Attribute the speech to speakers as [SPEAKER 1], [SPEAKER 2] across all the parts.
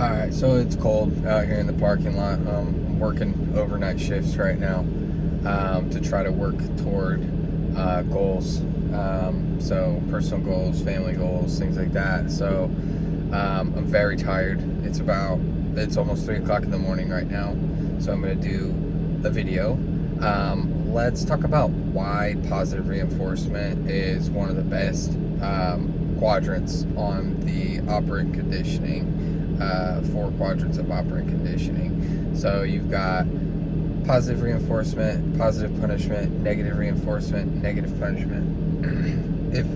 [SPEAKER 1] Alright, so it's cold out here in the parking lot. I'm working overnight shifts right now to try to work toward goals. So personal goals, family goals, things like that. So I'm very tired. It's almost 3 o'clock in the morning right now. So I'm going to do a video. Let's talk about why positive reinforcement is one of the best quadrants on the operant conditioning. 4 quadrants of operant conditioning. So you've got positive reinforcement, positive punishment, negative reinforcement, negative punishment. If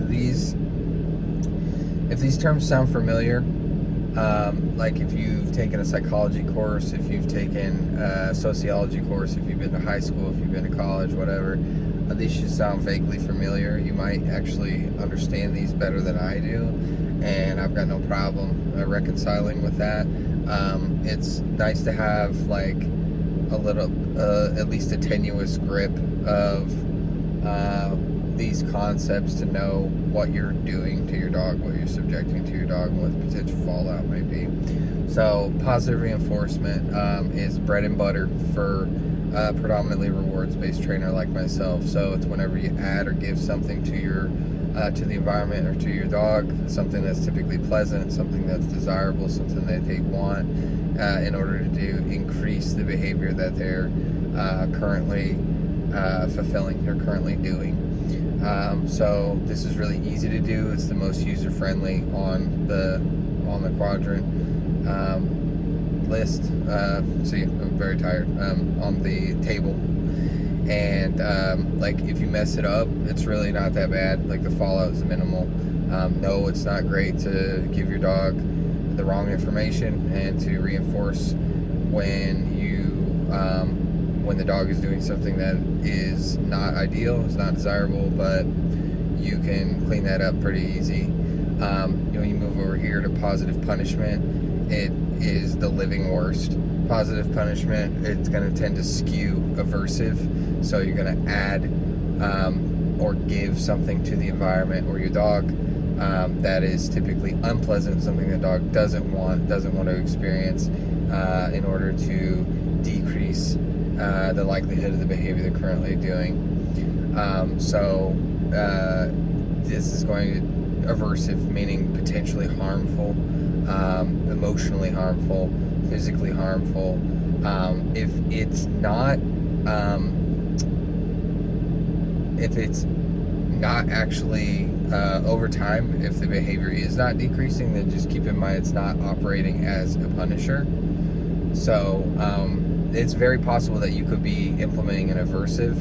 [SPEAKER 1] these terms sound familiar, like if you've taken a psychology course, if you've taken a sociology course, if you've been to high school, if you've been to college, whatever, these should sound vaguely familiar. You might actually understand these better than I do, and I've got no problem reconciling with that. It's nice to have like a little, at least a tenuous grip of these concepts to know what you're doing to your dog, what you're subjecting to your dog, and what the potential fallout may be. So positive reinforcement is bread and butter for predominantly rewards-based trainer like myself. So it's whenever you add or give something to your to the environment or to your dog, something that's typically pleasant, something that's desirable, something that they want, in order to increase the behavior that they're currently fulfilling, they're currently doing. So this is really easy to do. It's the most user-friendly on the quadrant list. See, I'm very tired. On the table. And like if you mess it up, it's really not that bad. Like the fallout is minimal. No, it's not great to give your dog the wrong information and to reinforce when when the dog is doing something that is not ideal, it's not desirable, but you can clean that up pretty easy. When you move over here to positive punishment, it is the living worst. Positive punishment, it's going to tend to skew aversive, so you're going to add or give something to the environment or your dog that is typically unpleasant, something the dog doesn't want to experience, in order to decrease the likelihood of the behavior they're currently doing. This is going to aversive, meaning potentially harmful, emotionally harmful, physically harmful. If it's not actually over time, if the behavior is not decreasing, then just keep in mind it's not operating as a punisher. So it's very possible that you could be implementing an aversive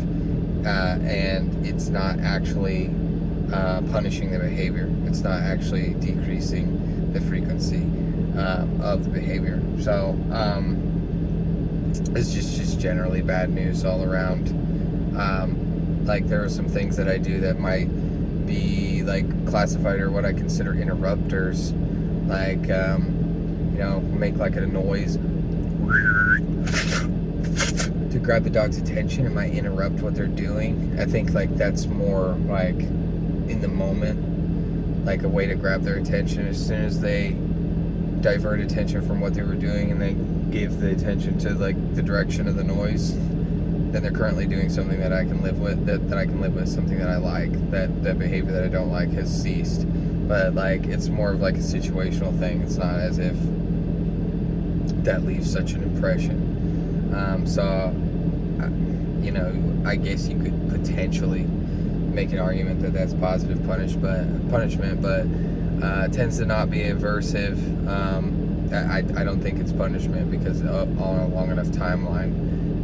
[SPEAKER 1] and it's not actually punishing the behavior. It's not actually decreasing the frequency of the behavior. So it's just generally bad news all around. Like there are some things that I do that might be like classified or what I consider interrupters, like make like a noise to grab the dog's attention. It might interrupt what they're doing. I think like that's more like in the moment, like a way to grab their attention. As soon as they divert attention from what they were doing and they give the attention to like the direction of the noise, then they're currently doing something that I can live with, that I can live with, something that I like, that behavior that I don't like has ceased. But like it's more of like a situational thing. It's not as if that leaves such an impression. I guess you could potentially make an argument that that's positive punishment, but tends to not be aversive. I don't think it's punishment, because on a long enough timeline,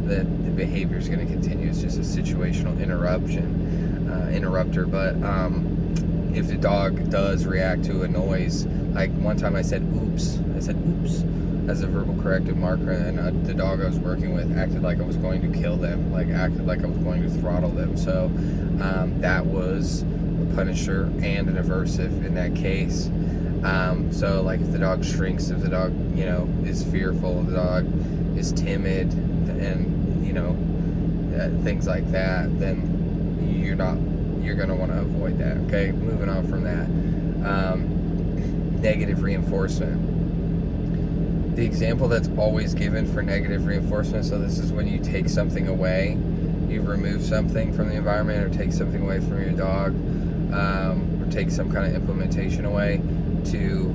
[SPEAKER 1] the behavior is going to continue. It's just a situational interrupter. But if the dog does react to a noise, like one time I said oops as a verbal corrective marker, and the dog I was working with acted like I was going to kill them, like acted like I was going to throttle them. So that was a punisher and an aversive in that case. So like if the dog shrinks, if the dog is fearful, if the dog is timid, and things like that, then you're going to want to avoid that. Okay, moving on from that. Negative reinforcement. the example that's always given for negative reinforcement, so this is when you take something away, you remove something from the environment, or take something away from your dog, or take some kind of implementation away to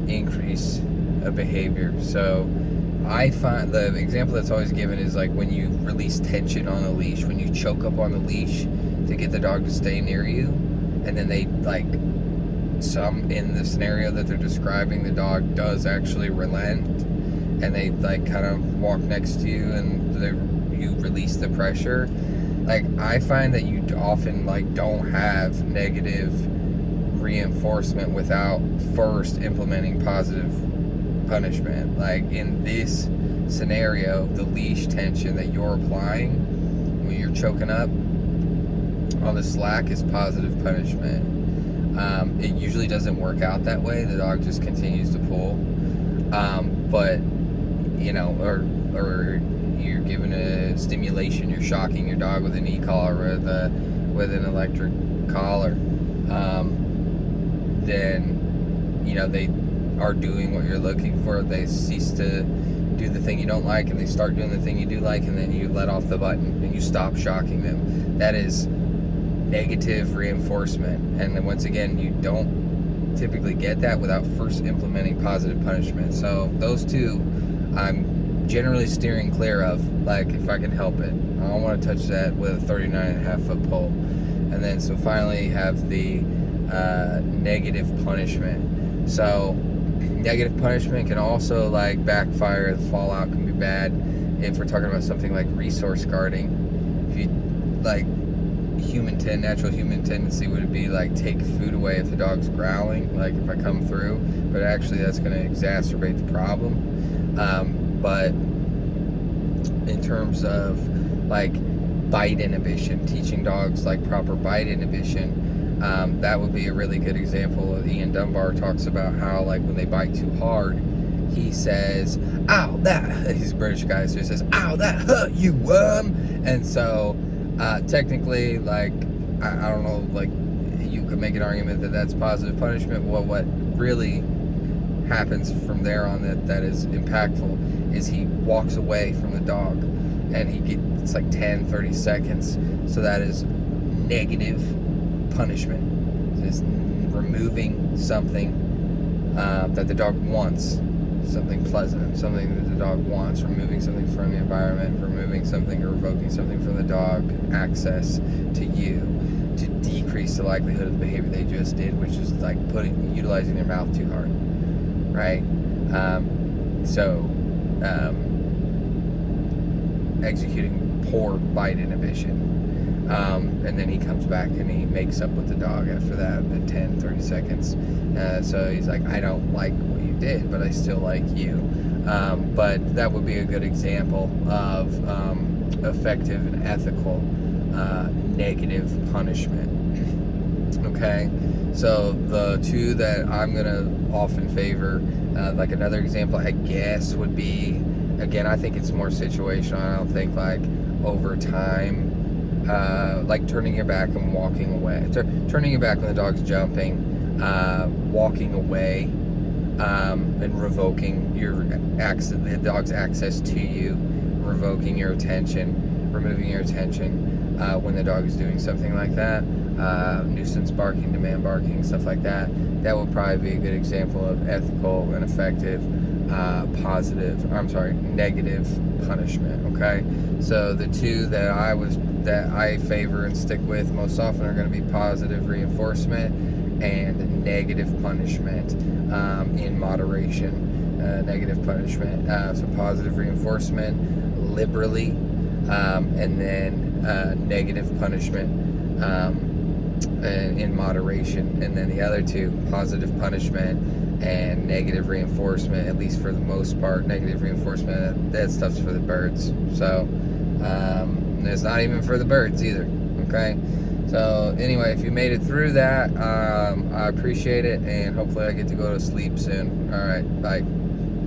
[SPEAKER 1] increase a behavior. So I find the example that's always given is like when you release tension on a leash, when you choke up on the leash to get the dog to stay near you, and then they like, some in the scenario that they're describing, the dog does actually relent and they like kind of walk next to you and you release the pressure. Like, I find that you often like don't have negative reinforcement without first implementing positive punishment. Like in this scenario, the leash tension that you're applying when you're choking up on the slack is positive punishment. It usually doesn't work out that way. The dog just continues to pull. But you know, or you're given a stimulation, you're shocking your dog with an e-collar with an electric collar. Then you know they are doing what you're looking for. They cease to do the thing you don't like and they start doing the thing you do like, and then you let off the button and you stop shocking them. That is negative reinforcement. And then once again, you don't typically get that without first implementing positive punishment. So those two I'm generally steering clear of, like if I can help it. I don't want to touch that with a 39.5 foot pole. And then so finally have the negative punishment. So negative punishment can also like backfire. The fallout can be bad if we're talking about something like resource guarding. If you like natural human tendency would be like take food away if the dog's growling, like if I come through, but actually that's going to exacerbate the problem. But in terms of like bite inhibition, teaching dogs like proper bite inhibition, that would be a really good example. Ian Dunbar talks about how like when they bite too hard, he says, "Ow, that," he's a British guy, so he says, "Ow, that hurt you, worm." And so technically, like, I don't know, like, you could make an argument that that's positive punishment. Well, what really happens from there on that is impactful is he walks away from the dog and it's like 10-30 seconds. So that is negative punishment. It's removing something that the dog wants, something pleasant, something that the dog wants, removing something from the environment, removing something or revoking something from the dog, access to you, to decrease the likelihood of the behavior they just did, which is like utilizing their mouth too hard, right? Executing poor bite inhibition. And then he comes back and he makes up with the dog after that in 10-30 seconds. So he's like, I don't like what you did, but I still like you. But that would be a good example of effective and ethical negative punishment. Okay, so the two that I'm gonna often favor, like another example I guess would be, again, I think it's more situational. I don't think like over time, like turning your back and walking away. Turning your back when the dog's jumping, walking away, and revoking the dog's access to you, revoking your attention, removing your attention when the dog is doing something like that. Nuisance barking, demand barking, stuff like that. That would probably be a good example of ethical and effective negative punishment. Okay, so the two that I favor and stick with most often are going to be positive reinforcement and negative punishment in moderation. Negative punishment, so positive reinforcement liberally, and then negative punishment in moderation. And then the other two, positive punishment and negative reinforcement, at least for the most part. Negative reinforcement, that stuff's for the birds. So it's not even for the birds either. Okay, so anyway, if you made it through that, I appreciate it, and hopefully I get to go to sleep soon. All right, bye.